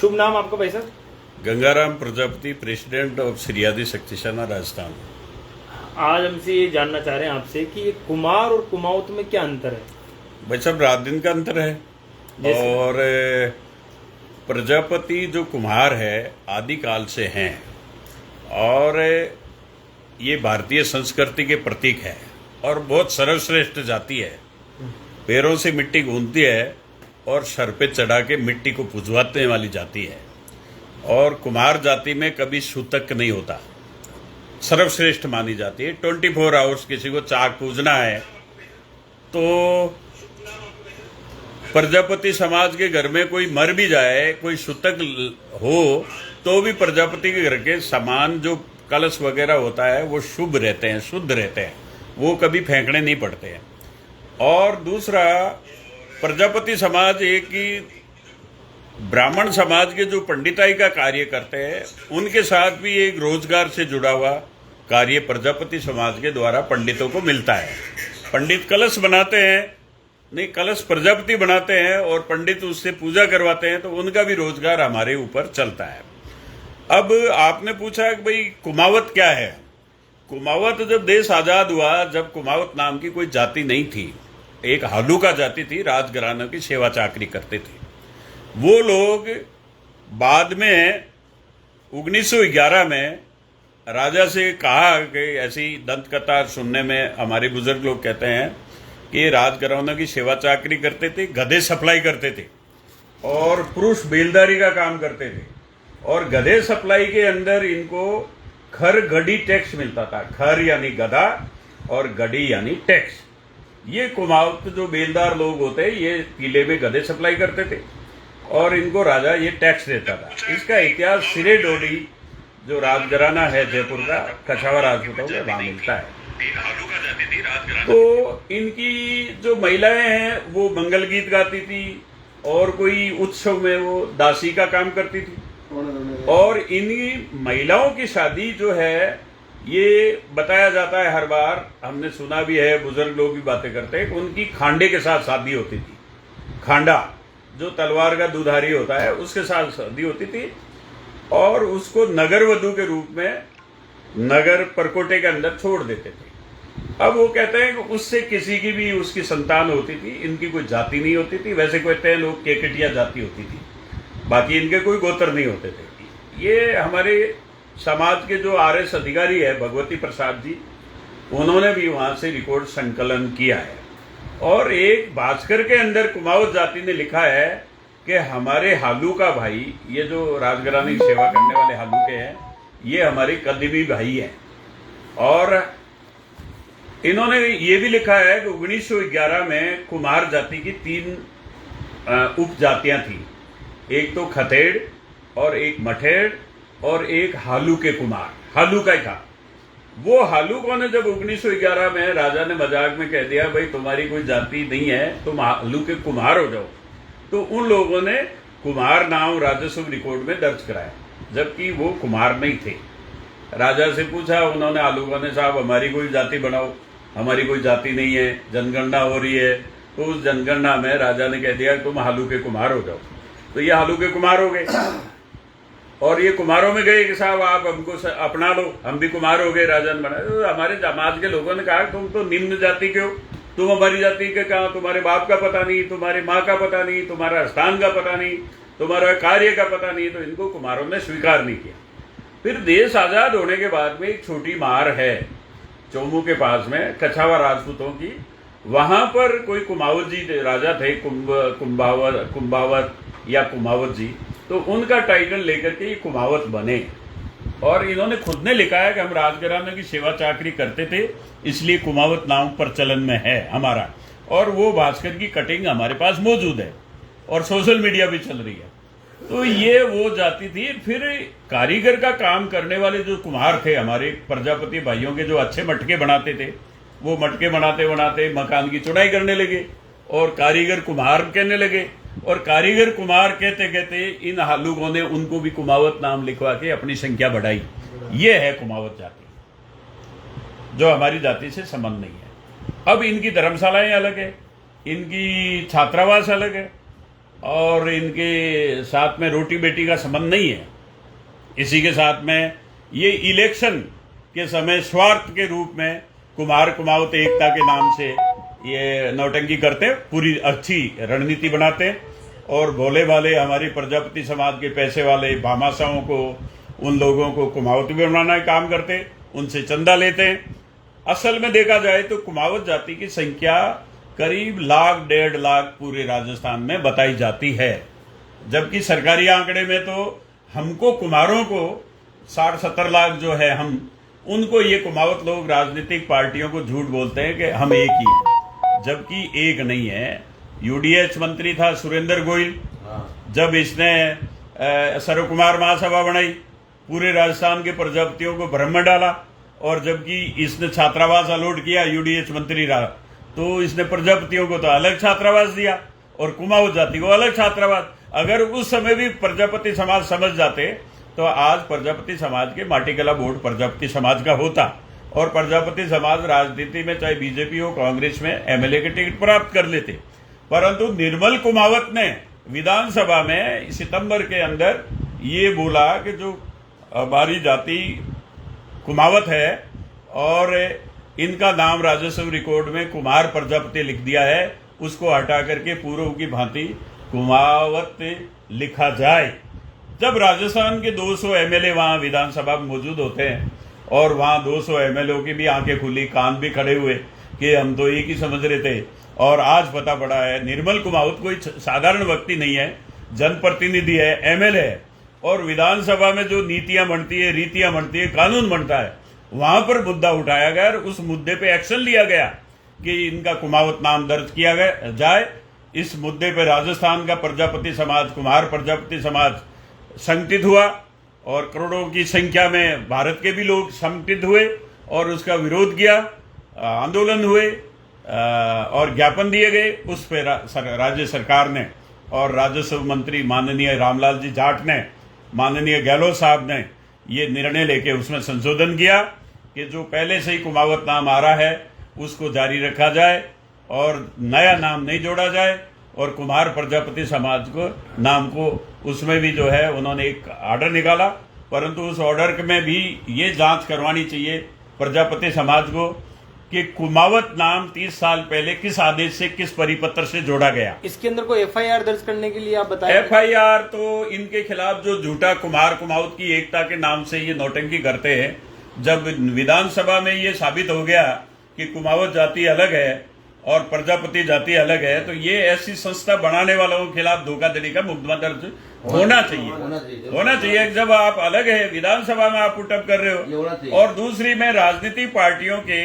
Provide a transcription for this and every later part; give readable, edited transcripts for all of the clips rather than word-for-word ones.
शुभ नाम आपका भाई साहब? गंगाराम प्रजापति, प्रेसिडेंट ऑफ श्रीयादी शक्ति सेना राजस्थान। आज हमसे ये जानना चाह रहे हैं आपसे कि ये कुमार और कुमाऊत में क्या अंतर है? भाई साहब, रात दिन का अंतर है। और प्रजापति जो कुम्हार है आदिकाल से हैं और ये भारतीय संस्कृति के प्रतीक है और बहुत सर्वश्रेष्ठ जाति है। पैरों से मिट्टी गूंथती है और सर पे चढ़ा के मिट्टी को पुजवाने वाली जाति है। और कुम्हार जाति में कभी सूतक नहीं होता, सर्वश्रेष्ठ मानी जाती है। 24 आवर्स किसी को चाक पूजना है तो प्रजापति समाज के घर में कोई मर भी जाए, कोई सूतक हो तो भी प्रजापति के घर के सामान जो कलश वगैरह होता है वो शुभ रहते हैं, शुद्ध रहते हैं, वो कभी फेंकने नहीं पड़ते हैं। और दूसरा, प्रजापति समाज एक ही ब्राह्मण समाज के जो पंडिताई का कार्य करते हैं उनके साथ भी एक रोजगार से जुड़ा हुआ कार्य प्रजापति समाज के द्वारा पंडितों को मिलता है। पंडित कलश बनाते हैं, नहीं कलश प्रजापति बनाते हैं और पंडित उससे पूजा करवाते हैं, तो उनका भी रोजगार हमारे ऊपर चलता है। अब आपने पूछा कि भाई कुमावत क्या है। कुमावत जब देश आजाद हुआ, जब कुमावत नाम की कोई जाति नहीं थी, एक हालूका जाति थी, राजघरानों की सेवा चाकरी करते थे। वो लोग बाद में 1911 में राजा से कहा कि ऐसी दंत कथा सुनने में हमारे बुजुर्ग लोग कहते हैं कि राजघरानों की सेवा चाकरी करते थे, गधे सप्लाई करते थे और पुरुष बेलदारी का काम करते थे। और गधे सप्लाई के अंदर इनको खर गड़ी टैक्स मिलता था। खर यानी गधा और गड़ी यानी टैक्स। ये कुमावत जो बेलदार लोग होते हैं ये किले में गधे सप्लाई करते थे और इनको राजा ये टैक्स देता था। इसका इतिहास सिरे डोडी जो राजघराना है जयपुर का, कछावा राजपूतों में वहां मिलता है। तो इनकी जो महिलाएं हैं वो मंगल गीत गाती थी और कोई उत्सव में वो दासी का काम करती थी। और इन्हीं महिलाओं की शादी जो है ये बताया जाता है, हर बार हमने सुना भी है, बुजुर्ग लोग भी बातें करते हैं कि उनकी खांडे के साथ शादी होती थी। खांडा जो तलवार का दुधारी होता है उसके साथ शादी होती थी और उसको नगर वधु के रूप में नगर परकोटे के अंदर छोड़ देते थे। अब वो कहते हैं कि उससे किसी की भी उसकी संतान होती थी, इनकी कोई जाति नहीं होती थी। वैसे कहते हैं लोग केकटिया जाति होती थी, बाकी इनके कोई गोत्र नहीं होते थे। ये हमारे समाज के जो आरएस अधिकारी है भगवती प्रसाद जी, उन्होंने भी वहां से रिकॉर्ड संकलन किया है। और एक भास्कर के अंदर कुमाऊत जाति ने लिखा है कि हमारे हालूका भाई, ये जो राजघराने की सेवा करने वाले हालूके हैं, ये हमारे कदीमी भाई हैं। और इन्होंने ये भी लिखा है कि 1911 में कुमार जाति की 3 उपजातियां थी। एक तो खतेड़ और एक मठेड़ और एक हालूके कुमार, हालूका ही था। वो हालूकों ने जब 1911 में राजा ने मजाक में कह दिया भाई तुम्हारी कोई जाति नहीं है, तुम हालूके कुम्हार हो जाओ, तो उन लोगों ने कुम्हार नाम राजस्व रिकॉर्ड में दर्ज कराया, जबकि वो कुम्हार नहीं थे। राजा से पूछा उन्होंने, हालूकों ने, साहब हमारी कोई जाति बनाओ, हमारी कोई जाति नहीं है, जनगणना हो रही है। तो उस जनगणना में राजा ने कह दिया तुम हालूके कुम्हार हो जाओ, तो ये हालूके कुम्हार हो गए। और ये कुम्हारों में गए कि साहब आप हमको अपना लो, हम भी कुम्हार हो गए। राजा ने बनाया। तो हमारे समाज के लोगों ने कहा तुम तो निम्न जाति के हो, तुम हमारी जाति के कहा, तुम्हारे बाप का पता नहीं, तुम्हारी माँ का पता नहीं, तुम्हारा स्थान का पता नहीं, तुम्हारा कार्य का पता नहीं। तो इनको कुम्हारों ने स्वीकार नहीं किया। फिर देश आजाद होने के बाद में एक छोटी मार है चौमू के पास में, कछावा राजपूतों की, वहां पर कोई कुमावत जी राजा थे, कुंभावत या कुमावत जी, तो उनका टाइटल लेकर के ये कुमावत बने। और इन्होंने खुद ने लिखा है कि हम राजघराने की सेवा चाकरी करते थे इसलिए कुमावत नाम प्रचलन में है हमारा। और वो भास्कर की कटिंग हमारे पास मौजूद है और सोशल मीडिया भी चल रही है। तो ये वो जाति थी। फिर कारीगर का काम करने वाले जो कुम्हार थे हमारे प्रजापति भाइयों के, जो अच्छे मटके बनाते थे, वो मटके बनाते बनाते मकान की चौड़ाई करने लगे और कारीगर कुम्हार कहने लगे। और कारीगर कुम्हार कहते कहते इन हालूकों ने उनको भी कुमावत नाम लिखवा के अपनी संख्या बढ़ाई। ये है कुमावत जाति, जो हमारी जाति से संबंध नहीं है। अब इनकी धर्मशालाएं अलग है, इनकी छात्रावास अलग है। और इनके साथ में रोटी बेटी का संबंध नहीं है। इसी के साथ में ये इलेक्शन के समय स्वार्थ के रूप में कुमार कुमावत एकता के नाम से ये नौटंकी करते, पूरी अच्छी रणनीति बनाते और भोले भाले हमारी प्रजापति समाज के पैसे वाले भामाशाहों को, उन लोगों को कुमावत भी बनाना का काम करते, उनसे चंदा लेते। असल में देखा जाए तो कुमावत जाति की संख्या करीब 1.5 लाख पूरे राजस्थान में बताई जाती है, जबकि सरकारी आंकड़े में तो हमको कुमारों को 60-70 लाख जो है, हम उनको ये कुमावत लोग राजनीतिक पार्टियों को झूठ बोलते हैं कि हम एक ही हैं, जबकि एक नहीं है। यूडीएच मंत्री था सुरेंद्र गोयल, जब इसने सर्वकुमार महासभा बनाई, पूरे राजस्थान के प्रजापतियों को भ्रम में डाला, और जबकि इसने छात्रावास अलॉट किया, यूडीएच मंत्री रहा, तो इसने प्रजापतियों को तो अलग छात्रावास दिया और कुमाऊं जाति को अलग छात्रावास। अगर उस समय भी प्रजापति समाज समझ जाते तो आज प्रजापति समाज के माटीकला बोर्ड प्रजापति समाज का होता और प्रजापति समाज राजनीति में चाहे बीजेपी हो कांग्रेस में एमएलए के टिकट प्राप्त कर लेते। परंतु निर्मल कुमावत ने विधानसभा में सितंबर के अंदर ये बोला कि जो हमारी जाति कुमावत है और इनका नाम राजस्व रिकॉर्ड में कुमार प्रजापति लिख दिया है, उसको हटा करके पूर्व की भांति कुमावत लिखा जाए। जब राजस्थान के 200 एमएलए वहां विधानसभा में मौजूद होते हैं और वहां 200 एमएलए की भी आंखें खुली, कान भी खड़े हुए कि हम तो एक ही समझ रहे थे, और आज पता पड़ा है निर्मल कुमावत कोई साधारण व्यक्ति नहीं है, जनप्रतिनिधि है, एमएलए है, और विधानसभा में जो नीतियां बनती है, रीतियां बनती है, कानून बनता है, वहां पर मुद्दा उठाया गया और उस मुद्दे पे एक्शन लिया गया कि इनका कुमावत नाम दर्ज किया गया जाए। इस मुद्दे पे राजस्थान का प्रजापति समाज, कुमार प्रजापति समाज संगठित हुआ और करोड़ों की संख्या में भारत के भी लोग संगठित हुए और उसका विरोध किया, आंदोलन हुए और ज्ञापन दिए गए। उस पर राज्य सरकार ने और राजस्व मंत्री माननीय रामलाल जी जाट ने, माननीय गहलोत साहब ने ये निर्णय लेके उसमें संशोधन किया कि जो पहले से ही कुमावत नाम आ रहा है उसको जारी रखा जाए और नया नाम नहीं जोड़ा जाए, और कुमार प्रजापति समाज को नाम को उसमें भी जो है उन्होंने एक ऑर्डर निकाला। परंतु उस ऑर्डर में भी ये जांच करवानी चाहिए प्रजापति समाज को कि कुमावत नाम 30 साल पहले किस आदेश से, किस परिपत्र से जोड़ा गया। इसके अंदर कोई एफआईआर दर्ज करने के लिए आप बताएं। एफआईआर तो इनके खिलाफ जो झूठा कुमार कुमावत की एकता के नाम से ये नौटंकी करते हैं, जब विधानसभा में ये साबित हो गया कि कुमावत जाति अलग है और प्रजापति जाति अलग है, तो ये ऐसी संस्था बनाने वालों के खिलाफ धोखाधड़ी का मुकदमा दर्ज होना चाहिए। जब आप अलग है, विधानसभा में आप पुटअप कर रहे हो, और दूसरी में राजनीतिक पार्टियों के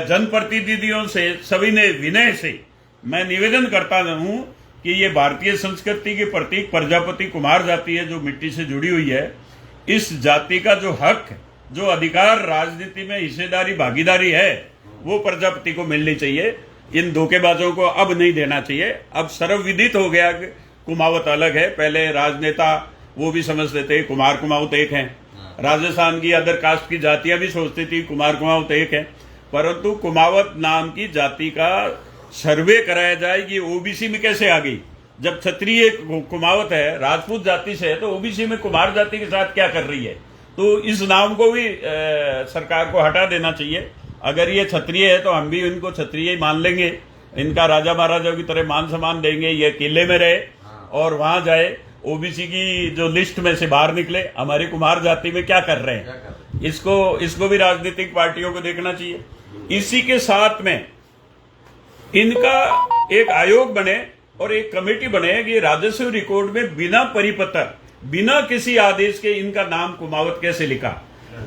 जनप्रतिनिधियों से सभी ने विनय से मैं निवेदन करता हूं कि ये भारतीय संस्कृति के प्रतीक प्रजापति कुमार जाति है जो मिट्टी से जुड़ी हुई है। इस जाति का जो हक, जो अधिकार, राजनीति में हिस्सेदारी, भागीदारी है, वो प्रजापति को मिलनी चाहिए। इन धोखेबाजों को अब नहीं देना चाहिए। अब सर्वविदित हो गया कि कुमावत अलग है। पहले राजनेता वो भी समझते थे कुमार कुमावत एक हैं, राजस्थान की अदर कास्ट की जातियां भी सोचती थी कुमार कुमावत एक है, परंतु कुमावत नाम की जाति का सर्वे कराया जाए कि ओबीसी में कैसे आ गई। जब क्षत्रिय कुमावत है, राजपूत जाति से है, तो ओबीसी में कुमार जाति के साथ क्या कर रही है। तो इस नाम को भी सरकार को हटा देना चाहिए। अगर ये क्षत्रिय है तो हम भी इनको क्षत्रिय ही मान लेंगे, इनका राजा महाराजा की तरह मान सम्मान देंगे, ये किले में रहे और वहां जाए, ओबीसी की जो लिस्ट में से बाहर निकले। हमारी कुमार जाति में क्या कर रहे हैं, इसको भी राजनीतिक पार्टियों को देखना चाहिए। इसी के साथ में इनका एक आयोग बने और एक कमेटी बने कि राजस्व रिकॉर्ड में बिना परिपत्र, बिना किसी आदेश के इनका नाम कुमावत कैसे लिखा।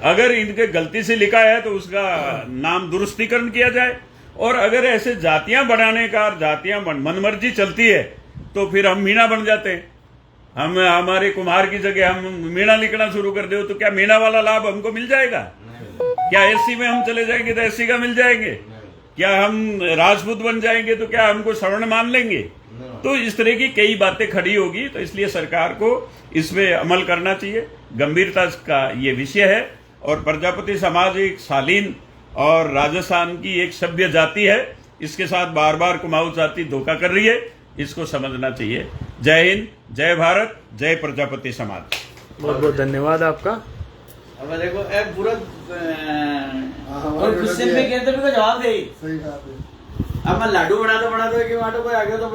अगर इनके गलती से लिखा है तो उसका नाम दुरुस्तीकरण किया जाए, और अगर ऐसे जातियां बनाने का, जातियां मनमर्जी चलती है तो फिर हम मीणा बन जाते हैं। हम हमारे कुमार की जगह हम मीणा लिखना शुरू कर दे तो क्या मीणा वाला लाभ हमको मिल जाएगा? क्या एससी में हम चले जाएंगे तो एससी का मिल जाएंगे? क्या हम राजपूत बन जाएंगे तो क्या हमको सवर्ण मान लेंगे? तो इस तरह की कई बातें खड़ी होगी। तो इसलिए सरकार को इसमें अमल करना चाहिए। गंभीरता का ये विषय है और प्रजापति समाज एक शालीन और राजस्थान की एक सभ्य जाति है। इसके साथ बार बार कुमाऊं जाति धोखा कर रही है। इसको समझना चाहिए। जय हिंद, जय भारत, जय प्रजापति समाज। बहुत बहुत धन्यवाद आपका। अब देखो ए पूरा और क्वेश्चन पे कहते भी को जवाब दे। अब मैं लाडू बना दो कि आटो कोई आ गया तो